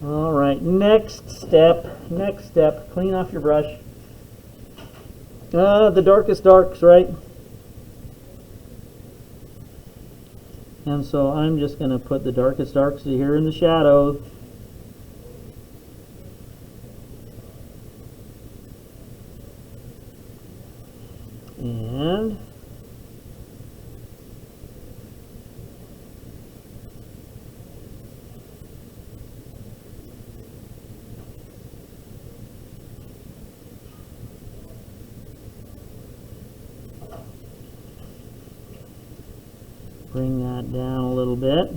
All right, next step, clean off your brush. The darkest darks, right? And so I'm just going to put the darkest darks here in the shadow. And bring that down a little bit.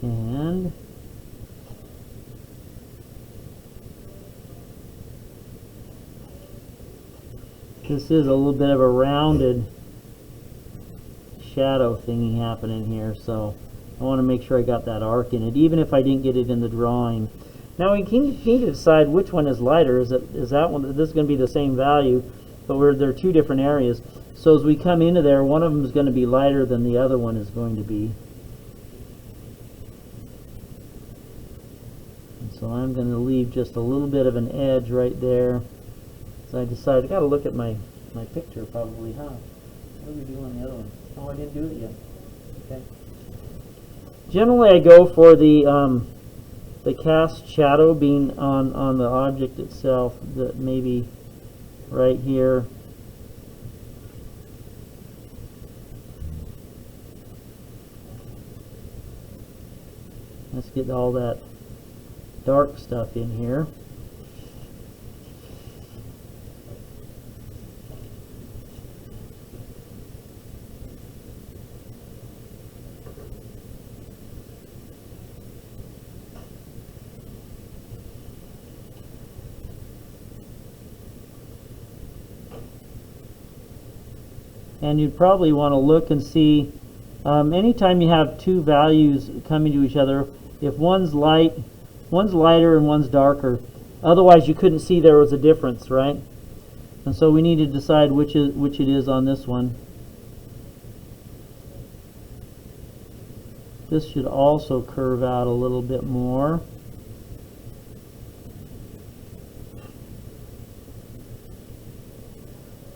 And this is a little bit of a rounded shadow thingy happening here, so I want to make sure I got that arc in it, even if I didn't get it in the drawing. Now we need to decide which one is lighter. Is that one? This is going to be the same value, but they're two different areas. So as we come into there, one of them is going to be lighter than the other one is going to be. And so I'm going to leave just a little bit of an edge right there. So I decided I got to look at my picture probably, huh? What do we do on the other one? Oh, I didn't do it yet. Okay. Generally, I go for the cast shadow being on the object itself. That maybe right here. Let's get all that dark stuff in here. And you'd probably want to look and see, anytime you have two values coming to each other, if one's lighter and one's darker, otherwise you couldn't see there was a difference, right? And so we need to decide which it is on this one. This should also curve out a little bit more.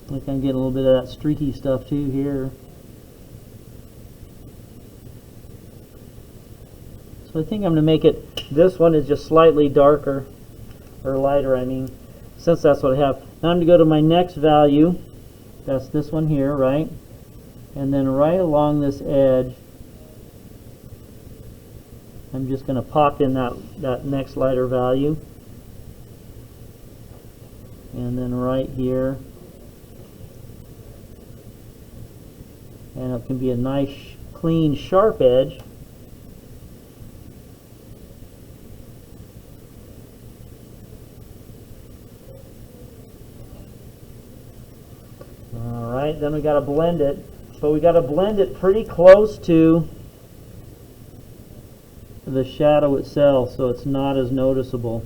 Like I'm getting a little bit of that streaky stuff too here. So I think I'm going to make it, this one is just slightly darker, or lighter I mean, since that's what I have. Now I'm going to go to my next value. That's this one here, right? And then right along this edge, I'm just going to pop in that next lighter value. And then right here. And it can be a nice, clean, sharp edge. Alright, then we got to blend it. But we got to blend it pretty close to the shadow itself so it's not as noticeable.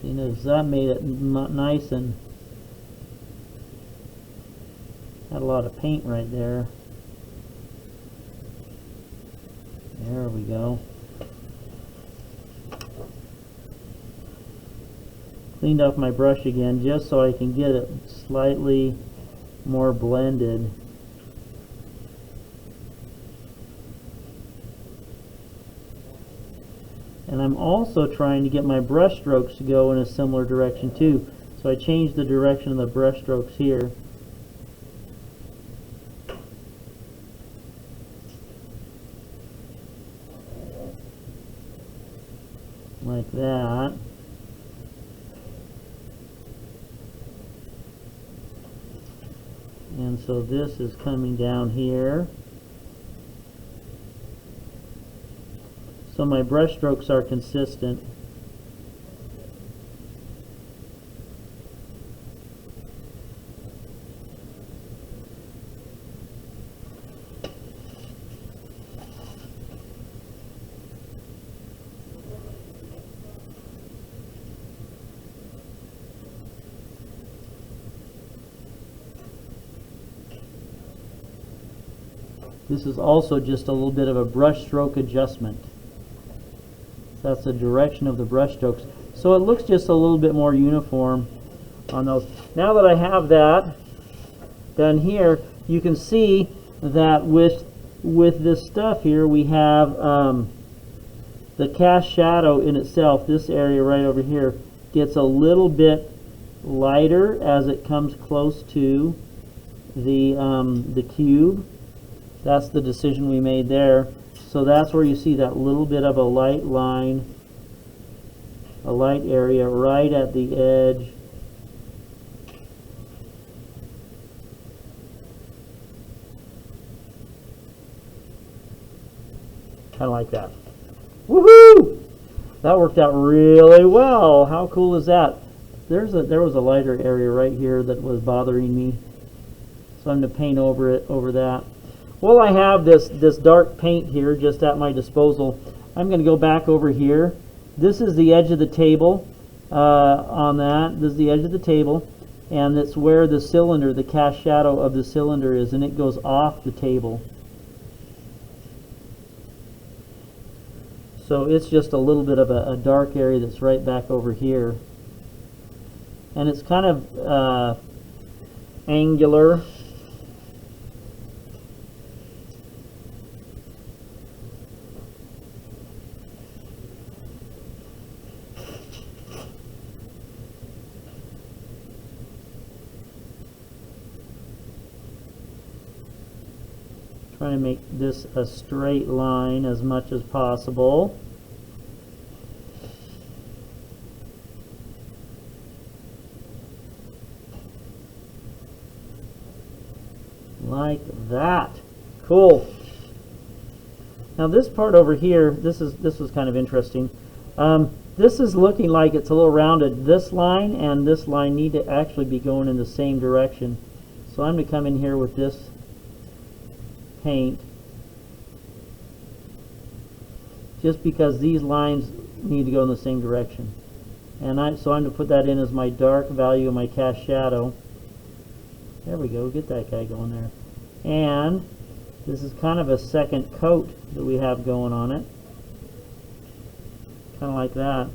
See, notice that made it nice and had a lot of paint right there. There we go. Cleaned off my brush again just so I can get it slightly more blended. And I'm also trying to get my brush strokes to go in a similar direction too. So I changed the direction of the brush strokes here. Like that. And so this is coming down here. So my brush strokes are consistent. This is also just a little bit of a brush stroke adjustment. So that's the direction of the brush strokes. So it looks just a little bit more uniform on those. Now that I have that done here, you can see that with this stuff here, we have the cast shadow in itself. This area right over here gets a little bit lighter as it comes close to the cube. That's the decision we made there. So that's where you see that little bit of a light line, a light area right at the edge. Kind of like that. Woohoo! That worked out really well. How cool is that? There was a lighter area right here that was bothering me. So I'm going to paint over that. Well, I have this dark paint here just at my disposal. I'm going to go back over here. This is the edge of the table on that. This is the edge of the table, and it's where the cylinder, the cast shadow of the cylinder is, and it goes off the table. So it's just a little bit of a dark area that's right back over here. And it's kind of angular. Trying to make this a straight line as much as possible. Like that. Cool. Now this part over here, this was kind of interesting. This is looking like it's a little rounded. This line and this line need to actually be going in the same direction. So I'm going to come in here with this paint, just because these lines need to go in the same direction. And so I'm going to put that in as my dark value of my cast shadow. There we go, get that guy going there. And this is kind of a second coat that we have going on it. Kind of like that.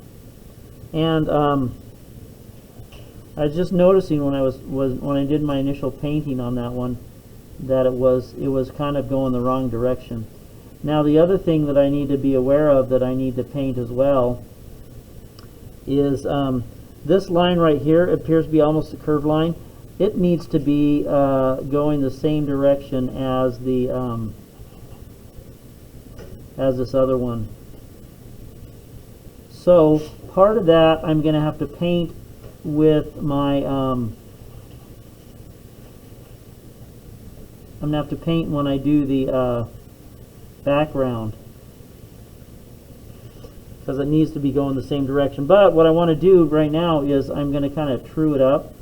And I was just noticing when I did my initial painting on that one, that it was kind of going the wrong direction. Now the other thing that I need to be aware of that I need to paint as well is this line right here appears to be almost a curved line. It needs to be going the same direction as the as this other one. So part of that I'm going to have to paint with my I'm going to have to paint when I do the background, because it needs to be going the same direction. But what I want to do right now is I'm going to kind of true it up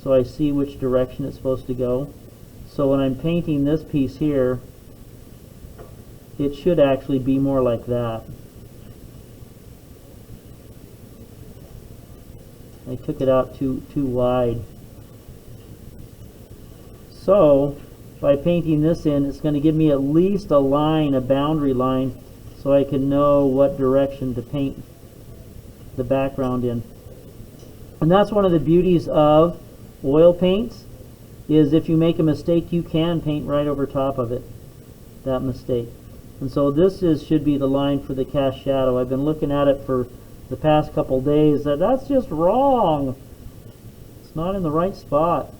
so I see which direction it's supposed to go. So when I'm painting this piece here, it should actually be more like that. I took it out too wide. So by painting this in, it's going to give me at least a line, a boundary line, so I can know what direction to paint the background in. And that's one of the beauties of oil paints, is if you make a mistake, you can paint right over top of it, that mistake. And so this should be the line for the cast shadow. I've been looking at it for the past couple days. That's just wrong. It's not in the right spot.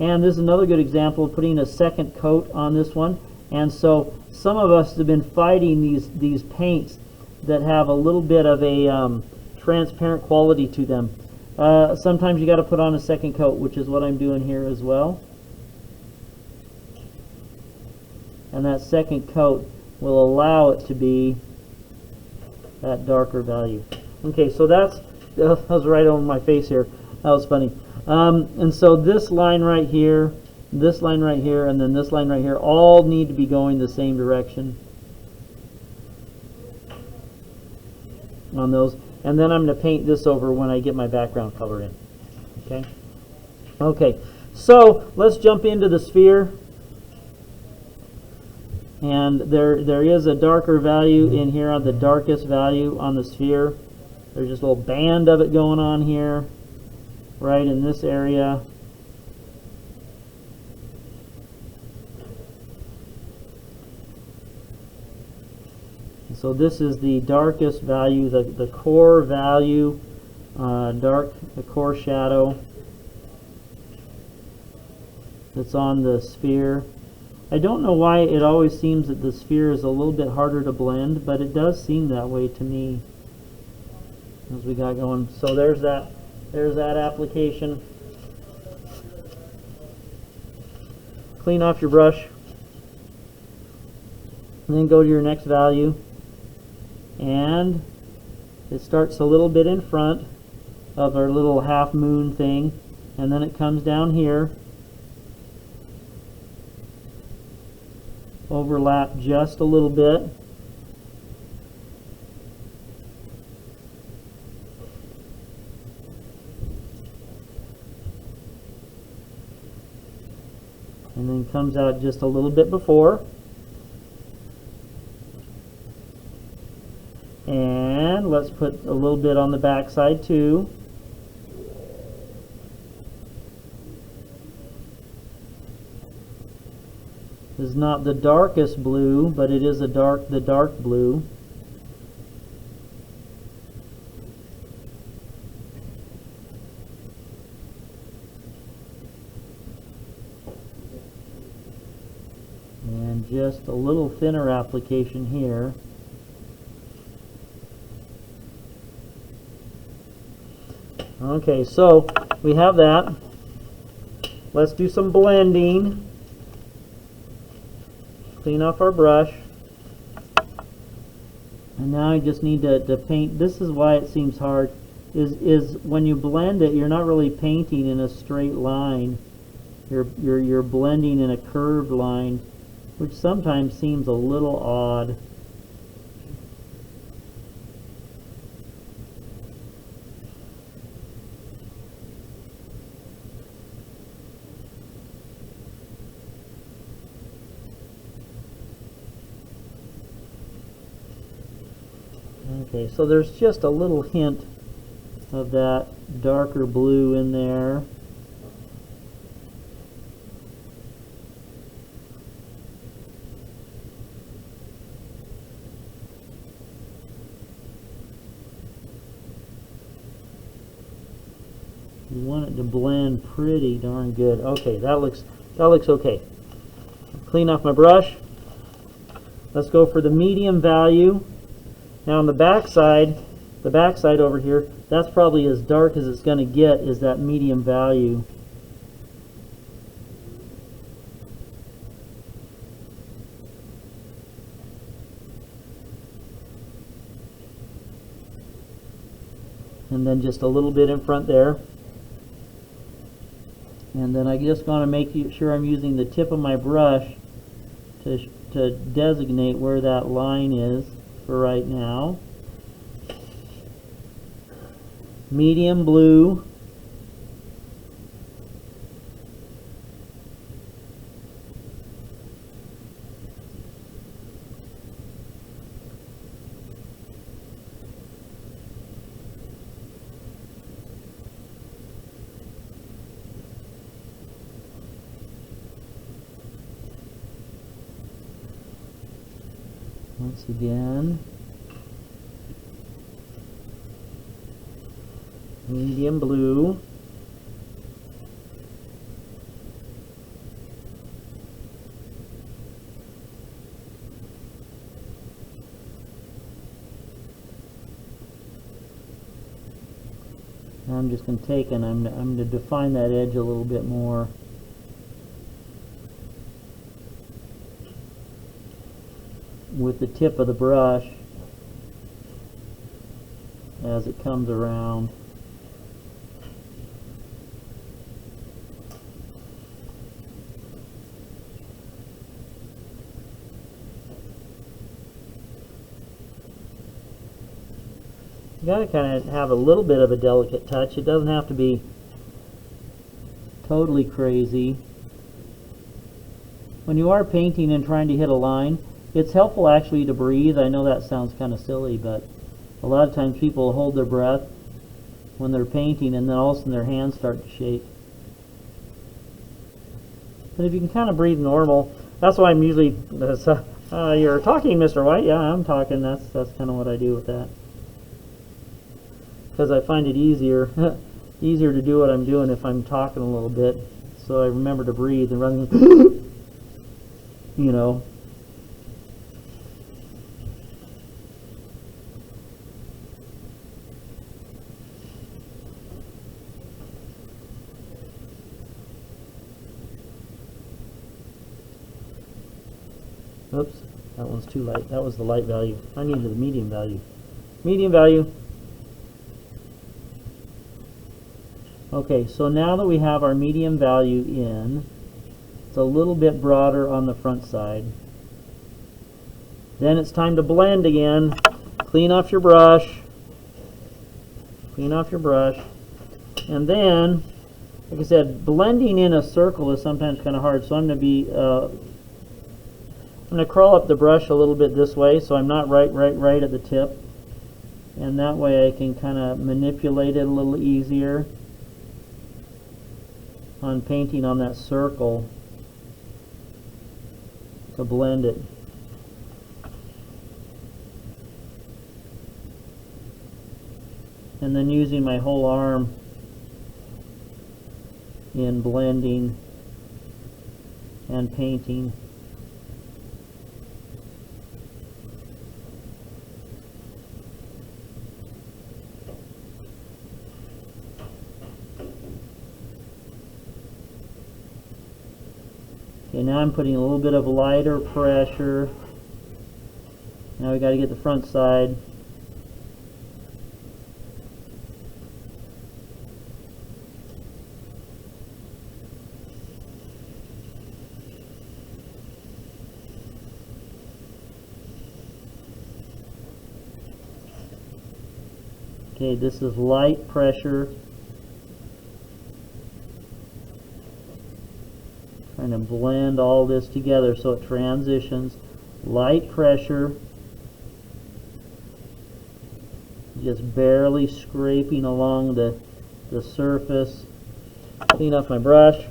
And this is another good example of putting a second coat on this one. And so some of us have been fighting these paints that have a little bit of a transparent quality to them. Sometimes you got to put on a second coat, which is what I'm doing here as well. And that second coat will allow it to be that darker value. Okay, so that was right on my face here. That was funny. And so this line right here, this line right here, and then this line right here all need to be going the same direction on those. And then I'm going to paint this over when I get my background color in. Okay. Okay. So let's jump into the sphere. And there is a darker value in here on the darkest value on the sphere. There's just a little band of it going on here, right in this area. So this is the darkest value, the core value, the core shadow that's on the sphere. I don't know why it always seems that the sphere is a little bit harder to blend, but it does seem that way to me as we got going. So there's that application. Clean off your brush and then go to your next value, and it starts a little bit in front of our little half moon thing, and then it comes down here, overlap just a little bit, and then comes out just a little bit before. And let's put a little bit on the back side too. This is not the darkest blue, but it is the dark blue. And just a little thinner application here. Okay, so we have that. Let's do some blending. Clean off our brush. And now I just need to paint. This is why it seems hard, is when you blend it, you're not really painting in a straight line. You're blending in a curved line, which sometimes seems a little odd. Okay, so there's just a little hint of that darker blue in there. You want it to blend pretty darn good. Okay, that looks okay. Clean off my brush. Let's go for the medium value. Now on the back side over here, that's probably as dark as it's going to get, is that medium value. And then just a little bit in front there. And then I just want to make sure I'm using the tip of my brush to designate where that line is for right now. Medium blue. Once again, medium blue. Now I'm just going to take and I'm going to define that edge a little bit more. With the tip of the brush as it comes around. You got to kind of have a little bit of a delicate touch. It doesn't have to be totally crazy. When you are painting and trying to hit a line, It's helpful actually to breathe. I know that sounds kind of silly, but a lot of times people hold their breath when they're painting, and then all of a sudden their hands start to shake. But if you can kind of breathe normal, that's why I'm usually, you're talking, Mr. White. Yeah, I'm talking. That's kind of what I do with that. Because I find it easier to do what I'm doing if I'm talking a little bit. So I remember to breathe and rather than, you know. Oops, that one's too light. That was the light value. I needed the medium value. Medium value. Okay, so now that we have our medium value in, it's a little bit broader on the front side. Then it's time to blend again. Clean off your brush. Clean off your brush. And then, like I said, blending in a circle is sometimes kind of hard, so I'm going to be I'm going to curl up the brush a little bit this way, so I'm not right at the tip. And that way I can kind of manipulate it a little easier on painting on that circle to blend it. And then using my whole arm in blending and painting. Okay, now I'm putting a little bit of lighter pressure. Now we got to get the front side. Okay, this is light pressure. Trying to blend all this together so it transitions. Light pressure. Just barely scraping along the surface. Clean off my brush.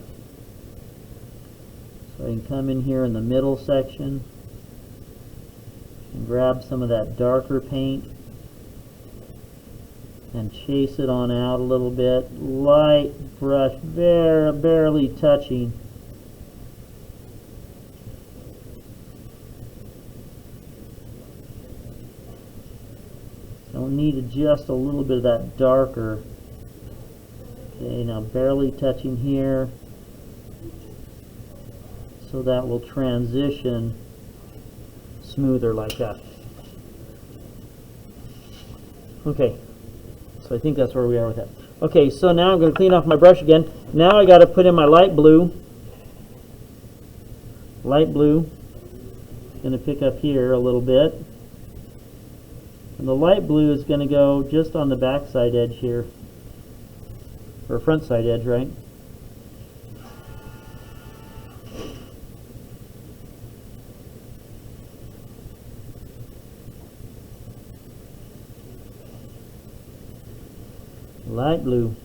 So I can come in here in the middle section and grab some of that darker paint and chase it on out a little bit. Light brush, barely touching. So we need just a little bit of that darker. Okay, now barely touching here. So that will transition smoother like that. Okay. So I think that's where we are with that. Okay, so now I'm going to clean off my brush again. Now I got to put in my light blue. Light blue. Going to pick up here a little bit. And the light blue is going to go just on the back side edge here. Or front side edge, right? Light blue.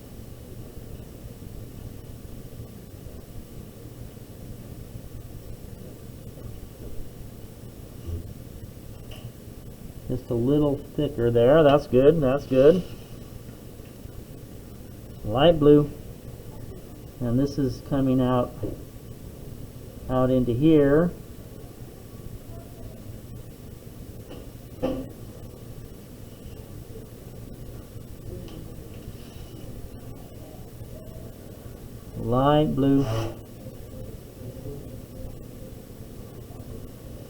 Just a little thicker there. That's good. That's good. Light blue. And this is coming out into here. Light blue.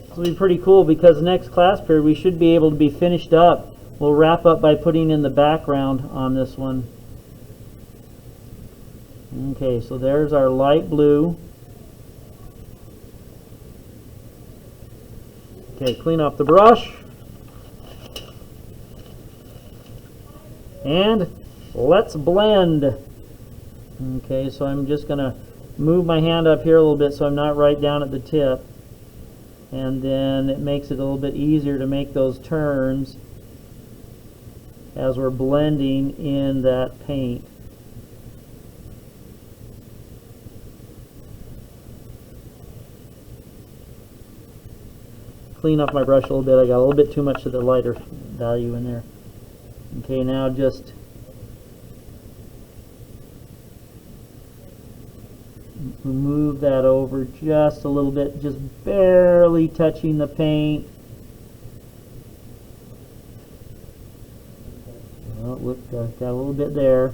This will be pretty cool because next class period we should be able to be finished up. We'll wrap up by putting in the background on this one. Okay, so there's our light blue. Okay, clean off the brush. And let's blend. Okay, so I'm just going to move my hand up here a little bit so I'm not right down at the tip. and then it makes it a little bit easier to make those turns as we're blending in that paint. Clean off my brush a little bit. I got a little bit too much of the lighter value in there. Okay, now just move that over just a little bit, just barely touching the paint. Oh, look, got a little bit there.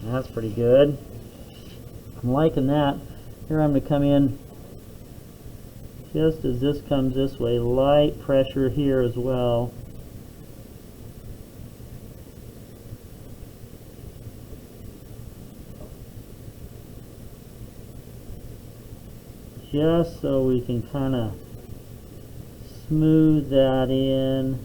That's pretty good. I'm liking that. Here I'm going to come in just as this comes this way. Light pressure here as well. Just so we can kind of smooth that in.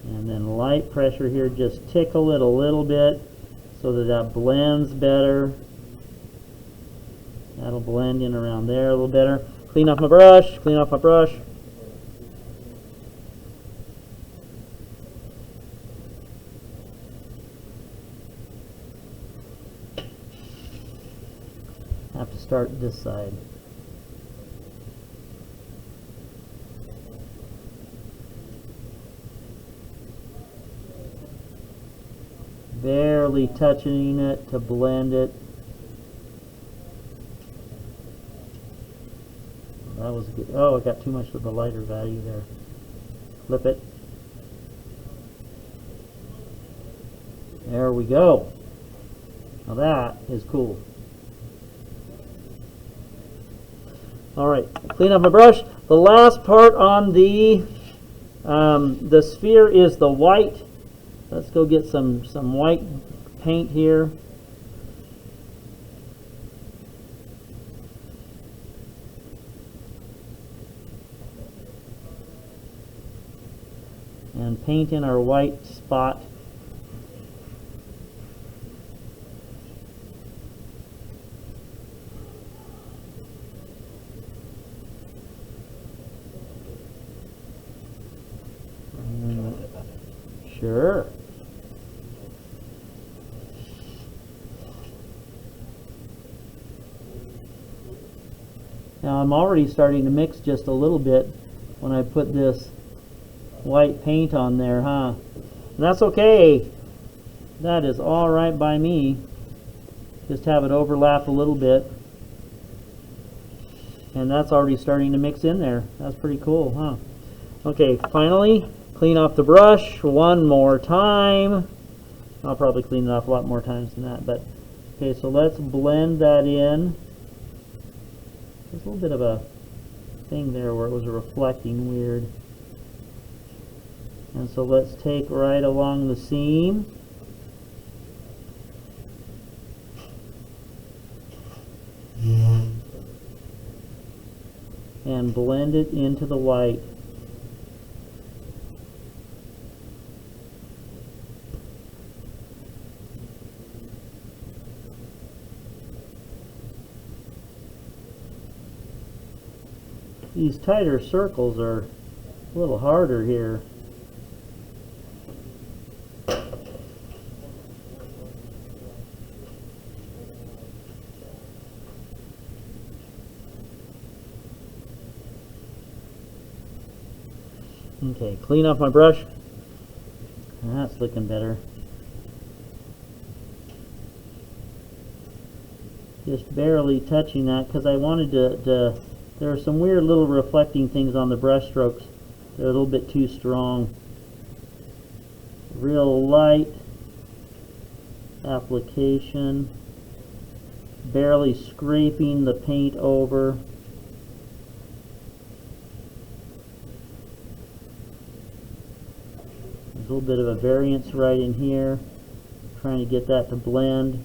And then light pressure here, just tickle it a little bit so that that blends better. That'll blend in around there a little better. Clean off my brush, clean off my brush. Have to start this side. Barely touching it to blend it. That was good. Oh, I got too much of the lighter value there. Flip it. There we go. Now that is cool. Alright, clean up my brush. The last part on the sphere is the white. Let's go get some white paint here. And paint in our white spot. Sure. Now I'm already starting to mix just a little bit when I put this white paint on there, huh? And that's okay. That is all right by me. Just have it overlap a little bit. And that's already starting to mix in there. That's pretty cool, huh? Okay, finally, clean off the brush one more time. I'll probably clean it off a lot more times than that, but okay, so let's blend that in. There's a little bit of a thing there where it was reflecting weird. And so let's take right along the seam. And blend it into the white. These tighter circles are a little harder here. Okay, clean off my brush. That's looking better. Just barely touching that because I wanted to there are some weird little reflecting things on the brush strokes. They're a little bit too strong. Real light application. Barely scraping the paint over. There's a little bit of a variance right in here, trying to get that to blend.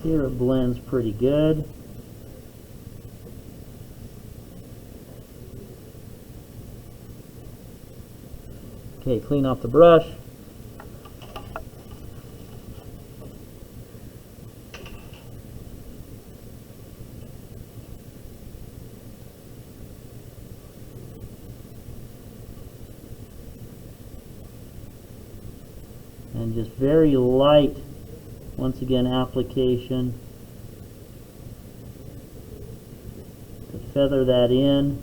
Here it blends pretty good. Okay, clean off the brush. And just very light, once again, application to feather that in.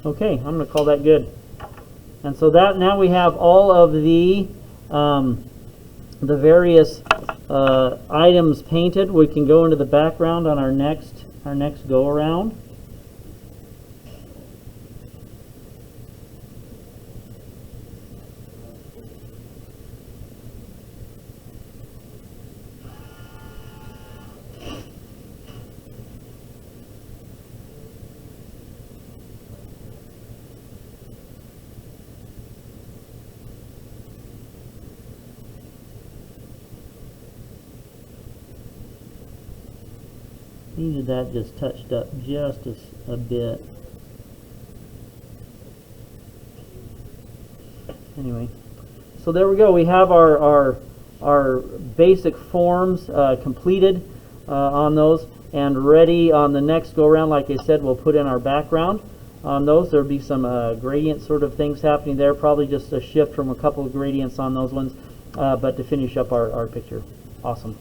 Okay, I'm going to call that good. And so that now we have all of the various items painted. We can go into the background on our next go around. Needed that just touched up just a bit. Anyway, so there we go. We have our basic forms completed on those and ready on the next go around. Like I said, we'll put in our background on those. There'll be some gradient sort of things happening there. Probably just a shift from a couple of gradients on those ones, but to finish up our picture. Awesome.